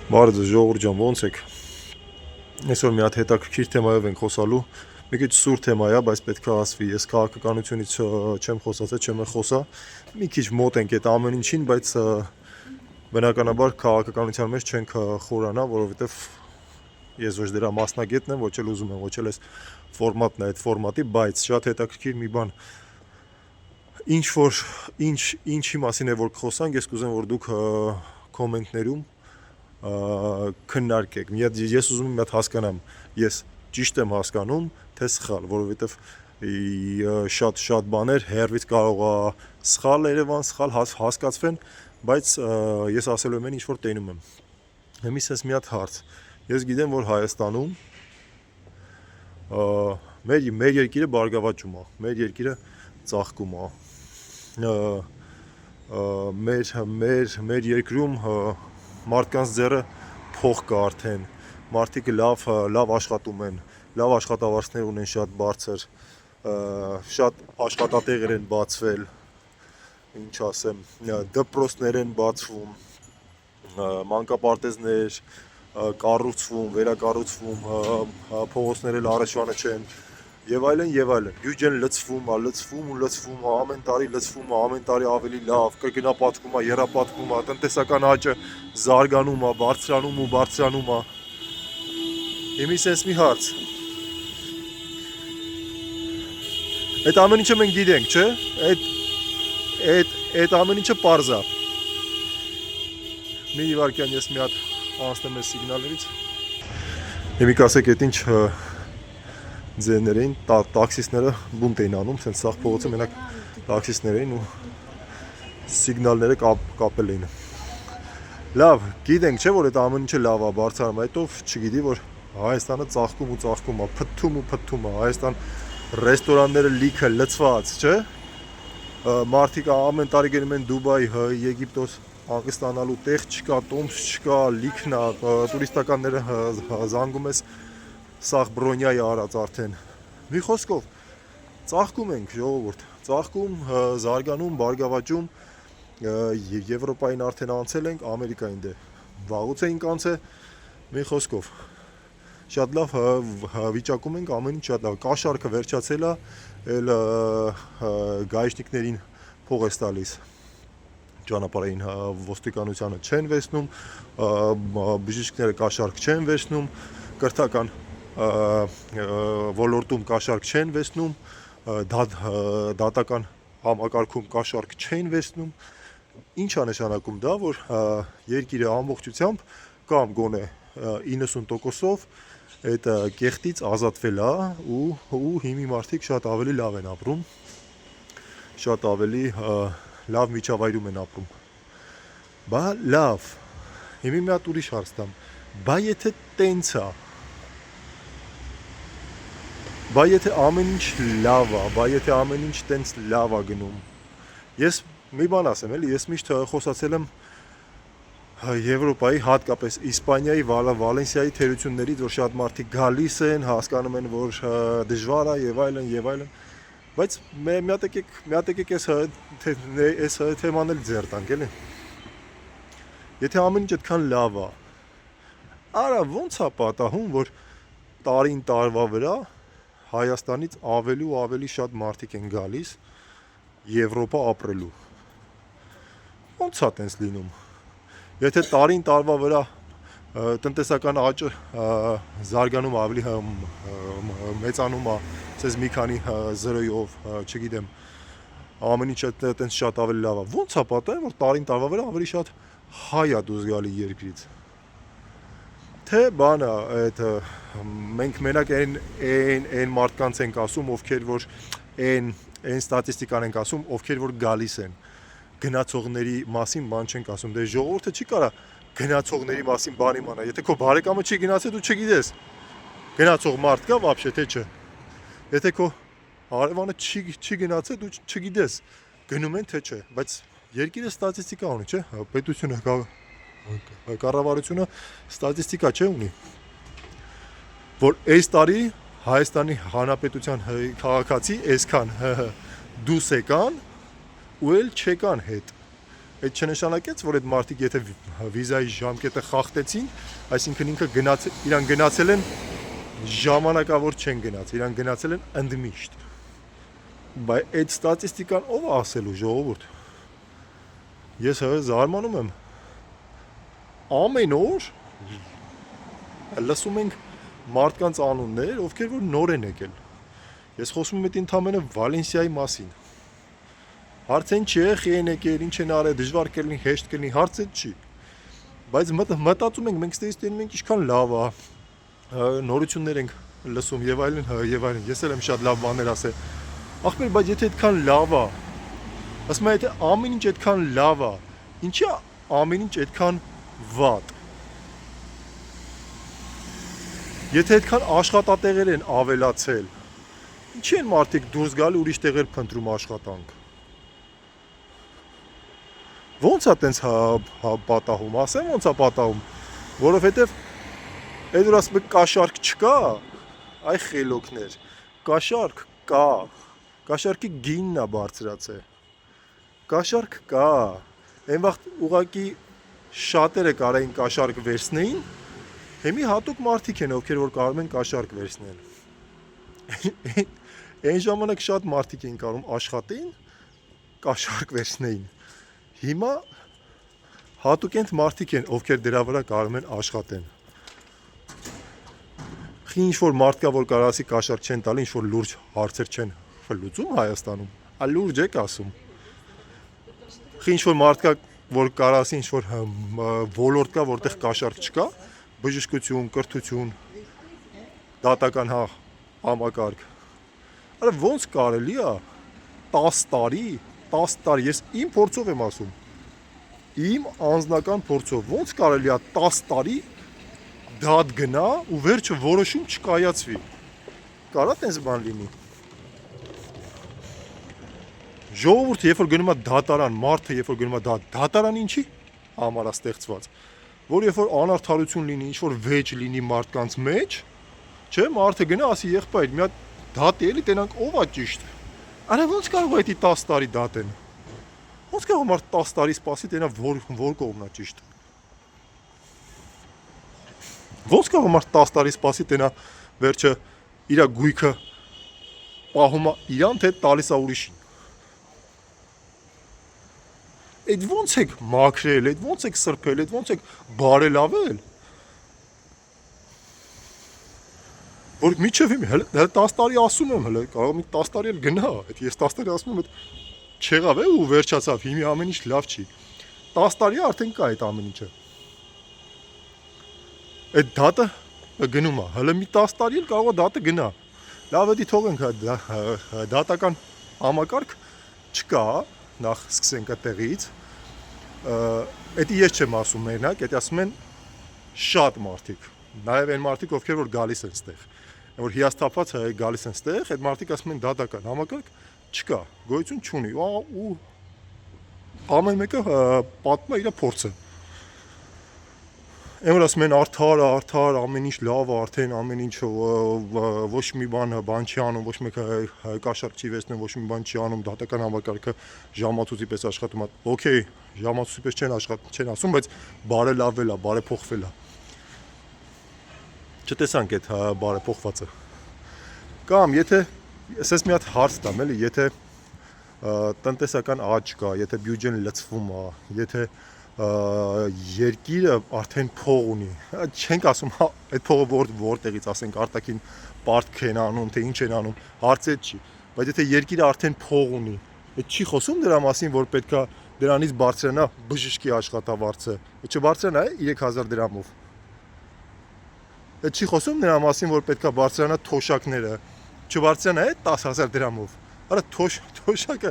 Բարդ ժողովուրդ ջան, ո՞նց եք։ Այսօր մի հատ հետաքրքիր թեմայով ենք խոսալու։ Մի քիչ սուր թեմա է, բայց պետք է ասվի։ Ես քաղաքականությունից չեմ խոսացել, չեմ խոսա։ Մի քիչ մոտ ենք այդ ամեն ինչին, բայց բնականաբար քաղաքականության մեջ չենք խորանա, որովհետև ես ոչ դրա մասնագետն եմ, ոչ էլ ուզում եմ, ոչ էլ այս ֆորմատն է այդ ֆորմատի, բայց շատ հետաքրքիր մի բան ինչի մասին է որ կխոսանք, ես կուզեմ որ դուք կոմենտներում քննարկեք։ Ես ուզում եմ մի հատ հասկանամ, ես ճիշտ եմ հասկանում, թե սխալ, որովհետև շատ բաներ հերվից կարող է սխալ Երևան, սխալ հասկացվեն, բայց ես ասելու եմ ինչ որ տենում եմ։ Հիմա ասես մի հատ հարց։ Ես գիտեմ, որ Հայաստանում մեր երկիրը բարգավաճում է, մեր երկիրը ծաղկում է։ Մեր երկրում մարդկանց ձեռը փող կա արդեն, մարդիկ լավ աշխատում են, լավ աշխատավարձներ ունեն շատ բարձր, շատ աշխատատեղեր են բացվել, ինչ ասեմ, դպրոցներ են բացվում, մանկապարտեզներ կառուցվում, վերակառուցվում, փողոցները առաջվանը չեն, եւ այլն, բյուջեն լցվում, ամեն տարի լցվում, ամեն տարի ավելի լավ, կրկնապատկվում է, եռապատկվում է, տնտեսական աճը զարգանում է, բարձրանում է։ Հիմա sense մի հարց։ Այդ ամեն ինչը մենք գիտենք, չէ՞։ Այդ ամեն ինչը պարզ է։ Մի վարքյան ես մի հատ անցնեմ այս սիգնալներից։ Հիմա կասեք, այդ ինչ ձեներ էին, տաքսիստները բունտ էին անում, sense սաղ փողոցը մենակ տաքսիստներ էին ու սիգնալները կապել էին։ Լավ, գիտենք չէ որ այդ ամեն ինչը լավ է, բարձրանում է, հետո չգիտի որ Հայաստանը ծաղկում է, փթթում է, Հայաստան ռեստորանները լիքը լցված, չէ։ Մարդիկ ամեն տարի գնում են Դուբայ, Եգիպտոս, անկստանալու տեղ չկա, տոմս չկա, լիքն է, տուրիստականները զանգում ես, սաղ բրոնյա է արած արդեն։ Մի խոսքով, ծաղկում ենք ժողովուրդ, ծաղկում, զարգանում, բարգավաճում, Եվրոպային արդեն անցել ենք, Ամերիկային դե վաղուց էինք անցել, մի խոսքով, շատ լավ վիճակում ենք, ամեն ինչ շատ լավ, կաշառքը վերջացել է, էլ գայշնիկներին փող է տալիս, ճանապարհային ոստիկանությանը չեն վերցնում, բժիշկները կաշառք չեն վերցնում, կրթական ոլորտում կաշառք չեն վերցնում, դատական համակարգում կաշառք չեն վերցնում, ինչ է նշանակում դա, որ երկիրը ամբողջությամբ կամ գոնե 90%-ով այդ կեղտից ազատվել է ու հիմի մարդիկ շատ ավելի լավ են ապրում, շատ ավելի լավ միջավայրում են ապրում։ Բա լավ, հիմի մի հատ ուրիշ հարց տամ, բա եթե տենց է, բա եթե ամեն ինչ լավ է, բա եթե ամեն ինչ տենց լավ է գնում, ես մի բան ասեմ էլի, ես միշտ խոսացել եմ Եվրոպայի, հատկապես Իսպանիայի, Վալենսիայի թերություններից, որ շատ մարդիկ գալիս են, հասկանում են, որ դժվար է եւ այլն, բայց մի հատ եկեք այս թեման էլ ձեռ տանք, էլի։ Եթե ամեն ինչ այդքան լավ է, արա ո՞նց է պատահում, որ տարին տարվա վրա Հայաստանից ավելի ու ավելի շատ մարդիկ են գալիս Եվրոպա ապրելու։ Ո՞նց է տենց լինում։ Եթե տարին տարվա վրա տնտեսական աճը զարգանում ավելի մեծանում է, ասես մի քանի զրոյով, չգիտեմ, ամեն ինչը տենց շատ ավելի լավ է, ո՞նց է պատահում, որ տարին տարվա վրա ավելի շատ հայ է դուրս գալի երկրից։ Թե բանը, այդ մենք մենակ այն մարդկանց ենք ասում, ովքեր որ այն ստատիստիկան ենք ասում, ովքեր որ գալիս են, գնացողների մասին բան չենք ասում, դե ժողովուրդը չի կարա գնացողների մասին բան իմանա, եթե քո բարեկամը չի գնացել, դու չգիտես, գնացող մարդ կա вообще թե չէ, եթե քո հարևանը չի գնացել, դու չգիտես, գնում են թե չէ, բայց երկիրը ստատիստիկա ունի, չէ, պետությունը կառավարությունը ստատիստիկա չէ ունի, որ այս տարի Հայաստանի Հանրապետության քաղաքացի այսքան դուս եկան ու էլ չեկան հետ, Այդ չնշանակեց, որ այդ մարդիկ եթե վիզայի ժամկետը խախտեցին, այսինքն իրան գնացել են ժամանակավոր չեն գնաց, իրան գնացել են ընդմիշտ։ Բայց այդ ստատիստիկան ով է ասելու ժողովուրդ։ Ես զարմանում եմ։ Ամեն օր լսում ենք մարդկանց անուններ, ովքեր որ նոր են եկել։ Ես խոսում եմ ընդամենը Վալենսիայի մասին։ Հարցեն չի են եկել, ինչ են արել, դժվար կլինի, հեշտ կլինի, հարցը չի։ Բայց մտածում ենք, մենք ստեյս տենում ենք ինչքան լավ է, նորություններ ենք լսում եւ այլն, եւ այլն։ Ես էլ եմ շատ լավ բաներ ասել։ Ախպեր, բայց եթե այդքան լավ է, ասում եմ, եթե ամեն ինչ այդքան լավ է, ինչի՞ ամեն ինչ այդքան վատ։ Եթե այդքան աշխատատեղեր են ավելացել, ինչի՞ են մարդիկ դուրս գալու ուրիշ տեղեր փնտրում աշխատանք։ Ոնց է տենց պատահում, ասեմ ոնց է պատահում, որովհետև այդ որ ասում եք կաշառք չկա, այ խելոքներ, կաշառք կա, կաշառքի գինն է բարձրացել, կաշառք կա, այն վաղտ ուղղակի շատերը կարային կաշառք վերցնեին, հիմի հատուկ մարդիկ են, ովքեր որ կարում են կաշառք վերցնել, այն ժամանակ շատ մարդիկ էին կարում աշխատեին, կաշառք վերցնեին, հիմա հատուկ են մարդիկ են, ովքեր դրա վրա կարում են աշխատեն։ Ինչ որ մարդ կա, որ կարող ասի կաշառք չեն տալի, ինչ որ լուրջ հարցեր չեն լուծում Հայաստանում, լուրջ եք ասում։ Ինչ որ մարդ կա, որ կարող ասի ինչ որ ոլորտ կա, որտեղ կաշառք չկա, բժշկություն, կրթություն, դատական համակարգ։ Արա ոնց կարելի է 10 տարի, ես իմ փորձով եմ ասում, իմ անձնական փորձով, ոնց կարելի է 10 տարի դատ գնա ու վերջը որոշում չկայացվի, կարա տենց բան լինի։ Ժողովուրդը երբ որ գնում է դատարան, մարդը երբ որ գնում է դատարան ինչի համար է ստեղծված, որ երբ որ անարդարություն լինի, ինչ որ վեճ լինի մարդկանց մեջ, չէ, մարդը գնա ասի եղբայր, մի հատ դատի էլի տենանք ով է ճիշտ։ Արա ոնց կարող է դա 10 տարի դատեն։ Ոնց կարող մարդ 10 տարի սպասի տենա որ կողմն է ճիշտ։ Ոնց կարող մարդ 10 տարի սպասի տենա վերջը իր գույքը պահում է իրան թե տալիս է ուրիշին։ Այդ ոնց եք մաքրել, այդ ոնց եք սրբել, այդ ոնց եք բարելավել։ Որ միջև իմ հələ 10 տարի ասում եմ, հələ կարող մի 10 տարի էլ գնա, այդ ես 10 տարի ասում եմ, այդ չեղավ է ու վերջացավ, հիմա ամեն ինչ լավ չի։ 10 տարի արդեն կա այդ ամեն ինչը։ Այդ դատը գնում է, հələ մի 10 տարի էլ կարող է դատը գնա։ Լավ էդի թողենք դատական համակարգ չկա, նախ սկսենք այդտեղից։ Էդի ես չեմ ասում մենակ, էդի ասում են շատ մարդիկ, նաև այն մարդիկ, ովքեր որ գալիս են ստեղ։ Որ հիասթափված գալիս են ստեղ, այդ մարդիկ ասում են դատական համակարգ չկա, գոյություն չունի ու ամեն մեկը պատմում է իր փորձը։ Այն որ ասում են արդար, ամեն ինչ լավ է, արդեն ամեն ինչ ոչ մի բան չի անում, ոչ մեկը կաշառք չի վերցնում, ոչ մի բան չի անում, դատական համակարգը ժամացույցի պես աշխատում է։ Okay, ժամացույցի պես չեն ասում, բայց բարելավել է, բարեփոխվել է։ Չտեսանք այդ բարեփոխվածը։ Կամ եթե ասես մի հատ հարց տամ, էլի, եթե տնտեսական աճ կա, եթե բյուջեն լցվում է, եթե երկիրը արդեն փող ունի, չենք ասում այդ փողը որտեղից, ասենք արտաքին պարտք են անում, թե ինչ են անում, հարցը չի, բայց եթե երկիրը արդեն փող ունի, այդ չի խոսում դրա մասին, որ պետքա դրանից բարձրանա բժշկի աշխատավարձը, չբարձրանա 3000 դրամով։ Այդ չի խոսում նրա մասին, որ պետքա բարձրանա թոշակները, չբարձրանա 10000 դրամով։ Արա թոշակը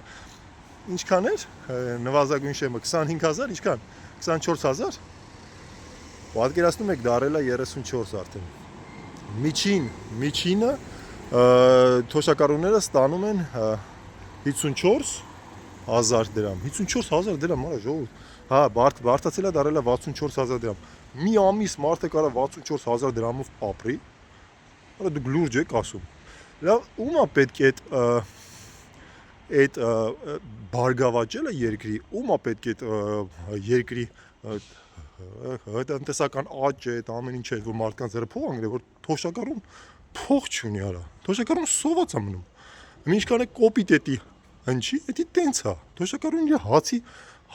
ինչքան էր, նվազագույն շեմը 25000, ինչքան, 24000, պատկերացնում եք դարել է 34 արդեն, միջինը թոշակառուները ստանում են 54000 դրամ, 54000 դրամ, արա ժողովուրդ, հա, բարձացել է դարել է 64000 դրամ, մի ամիս մարդը կարա 64000 դրամով ապրի, արա դուք լուրջ եք ասում, լավ, ում է պետք է այդ բարգավաճելը երկրի ումա պետք է երկրի տնտեսական աճ է, այդ ամեն ինչ է, որ մարդկանց ձեռը փող անգրե, որ թոշակառուն փող չունի արա։ Թոշակառուն սոված է մնում։ Ինչքան է կոպիտ էտի հնչի, էդի տենց է։ Թոշակառուն իր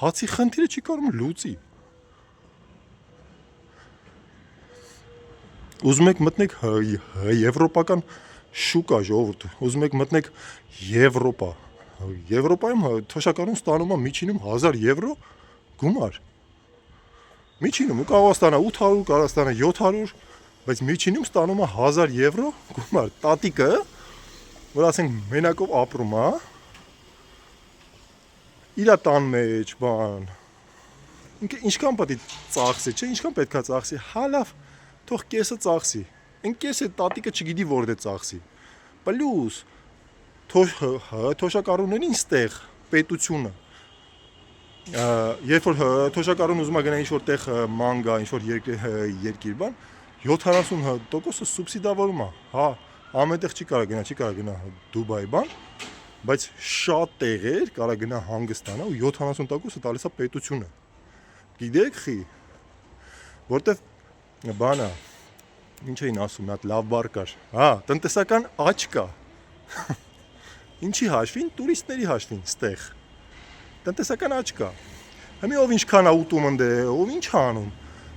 հացի խնդիրը չի կարող լուծի։ Ուզում եք մտնեք եվրոպական շուկա ժողովուրդ, ուզում եք մտնեք Եվրոպա։ Եվրոպայում թոշակառուն ստանում է միջինում 1000 եվրո գումար։ Միջինում ու կարող ստանա 800, կարող ստանա 700, բայց միջինում ստանում է 1000 եվրո գումար։ Տատիկը, որ ասենք մենակով ապրում է, իր տան մեջ, բան։ Ինքը ինչքան պետք է ծախսի, չէ, ինչքան պետք է ծախսի։ Հա լավ, թող կեսը ծախսի։ Այն կեսը տատիկը չգիտի որտե ծախսի։ Պլյուս թոշակառուներին ստեղ պետությունը երբ որ թոշակառուն ուզում է գնա ինչ-որ տեղ ման գա, ինչ-որ երկիր բան, 70% սուբսիդավորում է, հա, ամենտեղ չի կարող գնա Դուբայ բան, բայց շատ տեղեր կարող գնա հանգստանա ու 70%-ը տալիս է պետությունը։ Գիտեք խի, որտեվ բանա, ինչ էին ասում, մի հատ լավ բառ կար, հա, տնտեսական աճ կա։ Ինչի հաշվին, տուրիստների հաշվին, ստեղ։ Տնտեսական աճ կա։ Հիմա ով ինչքան է ուտում ընդ է, ով ինչ է անում։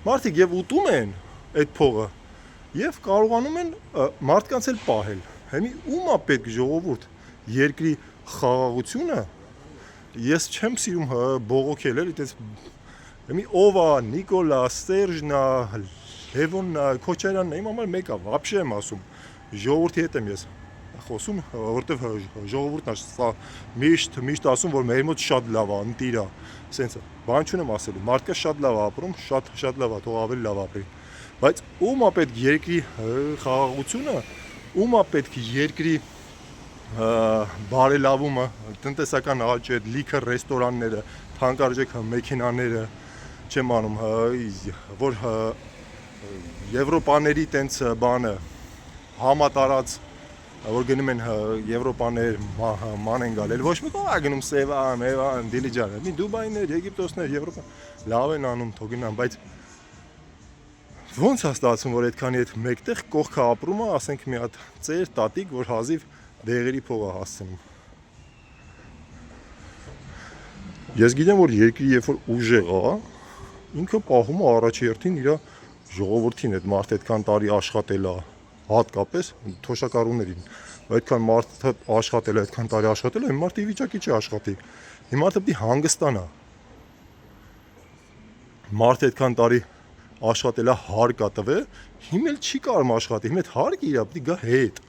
Մարդիկ եւ ուտում են այդ փողը եւ կարողանում են մարդկանց էլ պահել։ Հիմա ում է պետք ժողովուրդ երկրի խաղաղությունը։ Ես չեմ սիրում բողոքել էլի, այդպես հիմա ով է Նիկոլա, Սերժնա, Լևոննա, Քոչարյանն է, իմ համար մեկ է, вообще եմ ասում։ Ժողովրդի հետ եմ ես խոսում, որտեվ ժողովուրդն է միշտ ասում, որ մեր մոտ շատ լավ է, ընտիր է, սենց է, բան չունեմ ասելու, մարդկա շատ լավ է ապրում, շատ լավ է, թող ավելի լավ ապրի, բայց ում է պետք երկրի խաղաղությունը, ում է պետք երկրի բարելավումը, տնտեսական աճը, լիքը ռեստորանները, թանկարժեք մեքենաները, չեմ անում, որ Եվրոպաների տենց բանը համատարած որ գնում են Եվրոպաներ ման են գալել, ոչ մի կողա գնում Սևան, Մեվան, Դիլիջան, մի Դուբայներ, Եգիպտոսներ, Եվրոպա, լավ են անում, թող գնան, բայց ոնց է ստացվում, որ այդքանի հետ մեկտեղ կողքը ապրում է, ասենք մի հատ ծեր, տատիկ, որ հազիվ դեղերի փող է հասցնում։ Ես գիտեմ, որ երկրի երբ որ ուժեղ է, ինքը պահում է առաջերտին իր ժողովրդին, այդ մարդը այդքան տարի աշխատել է, հատկապես թոշակառուներին, այդքան մարդը աշխատել է, այդքան տարի աշխատել է, հիմա մարդը ի վիճակի չի աշխատի, հիմա մարդը պետք է հանգստանա, մարդը այդքան տարի աշխատել է, հարկ է տվել, հիմա էլ չի կարող աշխատի, հիմա այդ հարկը իր պետք է գա հետ,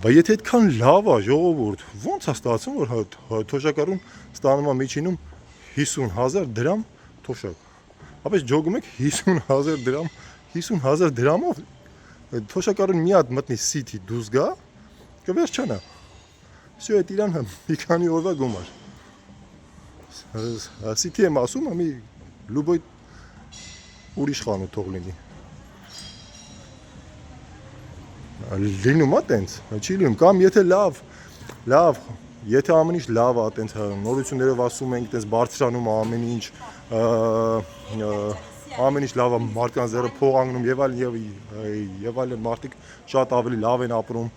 բայց եթե այդքան լավ է ժողովուրդ, ոնց է ստացվում, որ թոշակառուն ստանում է միջինում 50,000 դրամ թոշակ, ապես ջոգում եք 50,000 դրամ, 50,000 դրամով թոշակառուն մի հատ մտնի սիթի դուրս գա, կվերջանա, всё այդ իրան մի քանի օրվա գումար, սիթի եմ ասում, մի լուբոյ ուրիշ խանութ թող լինի, լինում է տենց, չի լինում, կամ եթե լավ, եթե ամեն ինչ լավ է, տենց նորություններով ասում ենք, տենց բարձրանում է ամեն ինչ լավ է, մարդկանց ձեռը փող անգնում եւ այլն, մարդիկ շատ ավելի լավ են ապրում,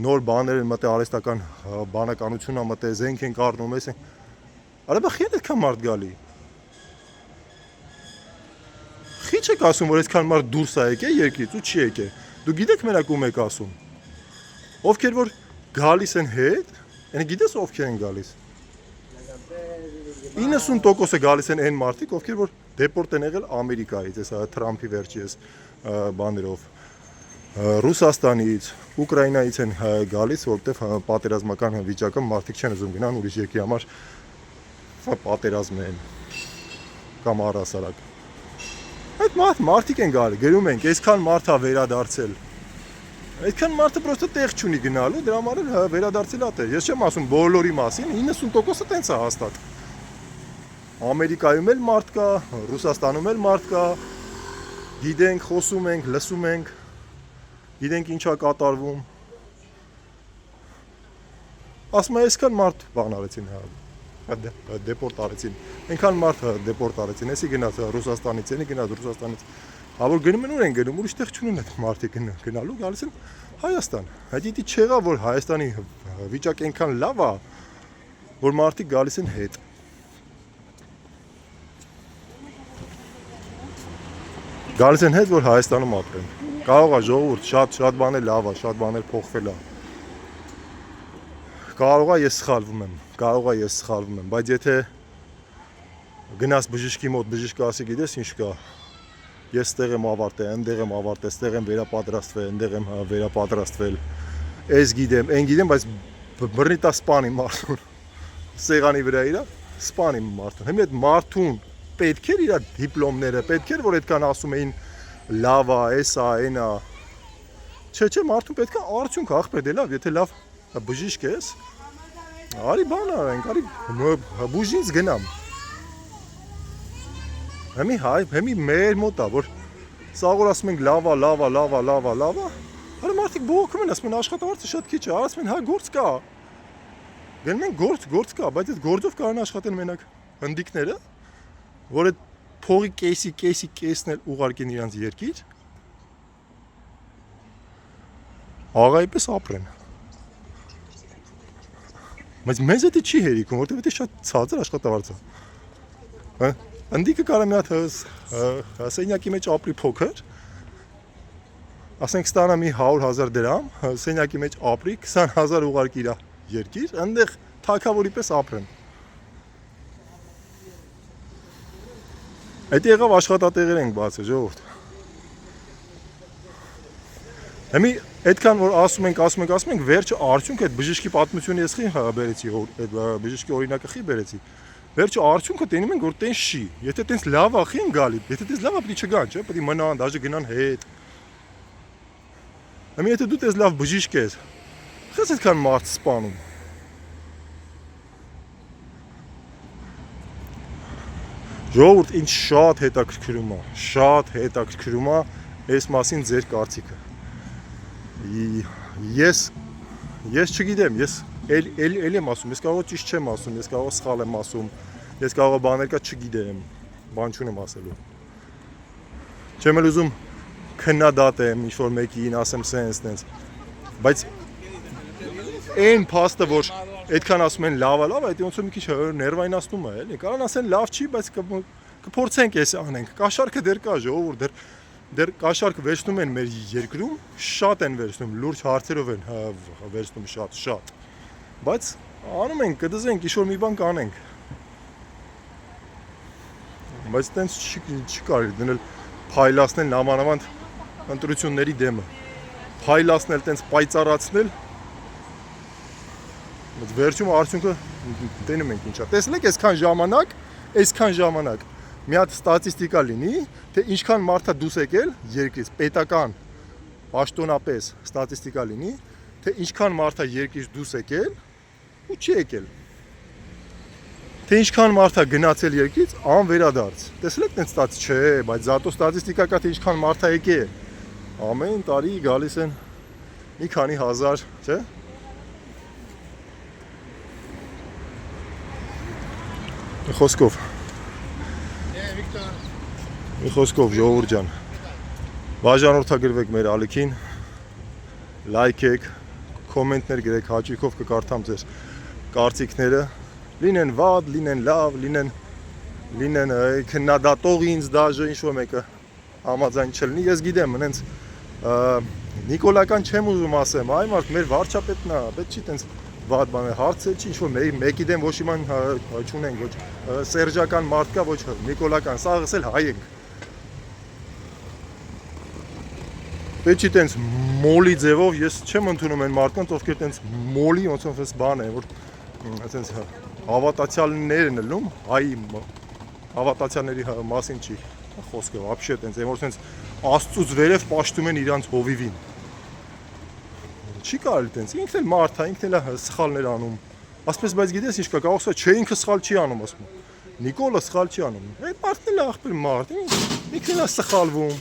նոր բաներ են մտել, արհեստական բանականություն է մտել, զենք են կառնում, էս են, արա բա խի այդքան մարդ գալի, խի չեք ասում, որ այդքան մարդ դուրս է եկել երկրից ու չի եկել, դու գիտեք մենակ ում եք ասում, ովքեր որ գալիս են հետ, Են գիտես ովքեր են գալիս 90%-ը գալիս են այն մարդիկ, ովքեր որ դեպորտ են եղել Ամերիկայից, այս Թրամփի վերջի բաներով, Ռուսաստանից, Ուկրաինայից են գալիս, որտեվ պատերազմական վիճակը մարդիկ չեն ուզում գնան ուրիշ երկրի համար պատերազմ են կամ առհասարակ։ Այդ մարդիկ են գալի, գրում ենք, այսքան մարդ է վերադարձել։ Այդքան մարդը պրոստը տեղ չունի գնալու, դրա համար էլ վերադարձել է տեղ։ Ես չեմ ասում բոլորի մասին, 90%-ը տենց է հաստատ։ Ամերիկայում էլ մարդ կա, Ռուսաստանում էլ մարդ կա, գիտենք, խոսում ենք, լսում ենք, գիտենք ինչա կատարվում։ ասում է այսքան մարդ բան արեցին, դեպորտ արեցին, այնքան մարդ դեպորտ արեցին, էսի գնաց Ռուսաստանից, էնի գնաց Ռուսաստանից, որ գնում են ուր են գնում, ուրիշ տեղ չունեն այդ մարդիկ գնալու, գալիս են Հայաստան, հետի չեղա, որ Հայաստանի վիճակը այնքան լավ է, որ մարդիկ գալիս են հետ, գալիս են հետ, որ Հայաստանում ապրեն, կարող է ժողովուրդ, շատ բաներ լավ է, շատ բաներ փոխվել է, կարող է ես սխալվում եմ, բայց եթե գնաս բժշկի մոտ, բժիշկը ասի գիտես ինչ կա, ես ստեղ եմ ավարտել, այնտեղ եմ ավարտել, ստեղ եմ վերապատրաստվել, այնտեղ եմ վերապատրաստվել, այս գիտեմ, այն գիտեմ, բայց բռնի տա սպանի մարդուն, սեղանի վրա իրա, սպանի մարդուն, հիմա այդ մարդուն պետք էր իր դիպլոմները, պետք էր, որ այդքան ասում էին լավ է, էսա, այնա, չէ, մարդուն պետք է արդյունք աղբեր դե լավ, եթե լավ բժիշկ ես, արի բան արենք, արի բուժինց գնամ, Հեմի մեր մոտ է, որ սաղոր ասում ենք լավա, հարը մարդիկ բողոքում են, ասում են աշխատավարձը շատ քիչ է, ասում են հա գործ կա, գնում են գործ կա, բայց այդ գործով կարան աշխատեն մենակ հնդիկները, որ այդ փողի կեսն էլ ուղարկեն իրանց երկիր, աղայի պես ապրեն, բայց մեզ էդի չի հերիքում, որտև էդի շատ ցածր աշխատավարձ է, Ընդիկը կարա մի հատ սենյակի մեջ ապրի փոքր, ասենք ստանա մի 100,000 դրամ, սենյակի մեջ ապրի, 20,000 ուղարկի իր երկիր, այնտեղ թագավորի պես ապրեն։ Այդ եղավ աշխատատեղեր ենք բացել, ժողովուրդ։ Հիմի այդքան որ ասում ենք, վերջը արդյունք այդ բժշկի պատմությունը ես խի բերեցի, այդ բժշկի օրինակը խի բերեցի։ Վերջը արդյունքը տենում ենք, որ տենց չի, եթե տենց լավ ախի են գալի, եթե տենց լավ ապրի չգան, չէ, պետք է մնան, դաժե գնան հետ։ Հիմա եթե դու տենց լավ բժիշկ ես, խես այդքան մարդ սպանում։ Ժողովուրդ ինձ շատ հետաքրքրում է այս մասին ձեր կարծիքը։ Ես չգիտեմ, ես էլ եմ ասում, ես կարող ճիշտ չեմ ասում, ես կարող սխալ եմ ասում, ես կարող բաներ կա չգիտեմ, բան չունեմ ասելու։ Չեմ էլ ուզում քննադատեմ ինչ-որ մեկին, ասեմ սենց, բայց այն փաստը, որ այդքան ասում են լավ է, այդ ոնց որ մի քիչ ներվայնացնում է, էլի, կարան ասեն լավ չի, բայց կփորձենք էս անենք, կաշառքը դեռ կա, ժողովուրդ, դեռ կաշառքը վերցնում են մեր երկրում, շատ են վերցնում, լուրջ հարցերով են վերցնում շատ, բայց անում ենք, կդզենք, ինչ-որ մի բան կանենք, բայց տենց չի կարելի դնել փայլացնել նամանավանդ ընտրությունների դեմը, փայլացնել, տենց պայծառացնել, բայց վերջում արդյունքը տենում ենք ինչա, տեսնեք այսքան ժամանակ, մի հատ ստատիստիկա լինի, թե ինչքան մարդա դուս եկել երկրից, պետական պաշտոնապես ստատիստիկա լինի, թե ինչքան մարդա երկրից դուս եկել ու չի եկել, թե ինչքան մարդա գնացել երկրից անվերադարձ, տեսնեք տենց ստատիս չէ, բայց զատո ստատիստիկա կա, թե ինչքան մարդա եկել, ամեն տարի գալիս են մի քանի հազար, չէ, Մի խոսքով ժողովուրդ ջան, բաժանորդագրվեք մեր ալիքին, լայքեք, կոմենտներ գրեք, հաճույքով կկարդամ ձեր կարծիքները, լինեն վատ, լինեն լավ, լինեն քննադատող ինձ դաժե ինչ-որ մեկը համաձայն չլինի, ես գիտեմ, հենց նիկոլական չեմ ուզում ասեմ, այ մարդ մեր վարչապետն է, պետք չի տենց վատ բան է, հարցը չի ինչ-որ մեկի դեմ ոչ իման չունենք, ոչ սերժական մարդ կա, ոչ նիկոլական, սաղս էլ հայ ենք։ Պետք չի տենց մոլի ձևով, ես չեմ ընդունում են մարդկանց, ովքեր տենց մոլի ոնց որ բան է, որ տենց հավատացյալներ են ելնում, հայի հավատացյալների մասին չի խոսքը, вообще տենց, որ տենց աստծուց վերև պաշտում են իրանց հովիվին։ Չի կարելի տենց, ինքն էլ մարդ է, ինքն էլ սխալներ անում։ Ասպես բայց գիտես ինչ կա, կարող է չէ ինքը սխալ չի անում, ասում։ Նիկոլը սխալ չի անում։ Այդ մարդն էլ ախպեր մարդ, ինքն էլ է սխալվում։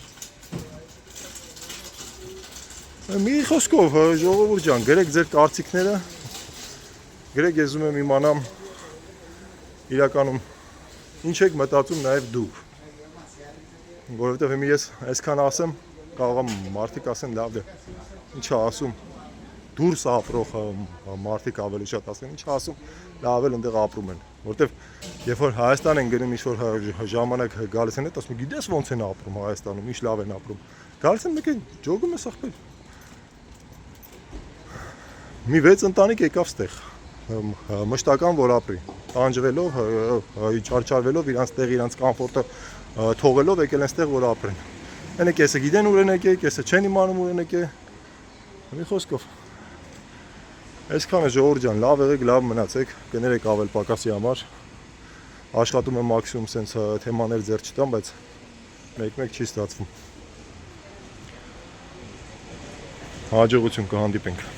Մի խոսքով ժողովուրդ ջան, գրեք ձեր կարծիքները, Գրեգ եզում եմ իմանամ իրականում ինչ եք մտածում նաև դուք, որովհետև հիմա ես այսքան ասեմ, կարող եմ մարդիկ ասեն լավ է, ինչ ասում, դուրս ապրող մարդիկ ավելի շատ ասեն, ինչ ասում, լավ էլ այնտեղ ապրում են, որովհետև երբ որ Հայաստան են գնում, ինչ-որ ժամանակ գալիս են, ասում գիտես ոնց են ապրում Հայաստանում, ինչ լավ են ապրում, գալիս են մեկ ջոգում է սխպել, մի 6 ընտանիք եկավ ստեղ, մշտական որ ապրի, տանջվելով, չարչարվելով, իրանց տեղ, իրանց կամֆորտը թողելով եկել են ստեղ որ ապրեն, այնը կեսը գիտեն ուր են եկել, կեսը չեն իմանում ուր են եկել, մի խոսքով, այսքանը ժողովուրդ ջան, լավ եղեք, լավ մնացեք, կներեք ավել պակասի համար, աշխատում եմ մաքսիմում սենց թեմաներ ձեռ չտամ, բայց մեկ-մեկ չի ստացվում, հաջողություն կհանդիպենք։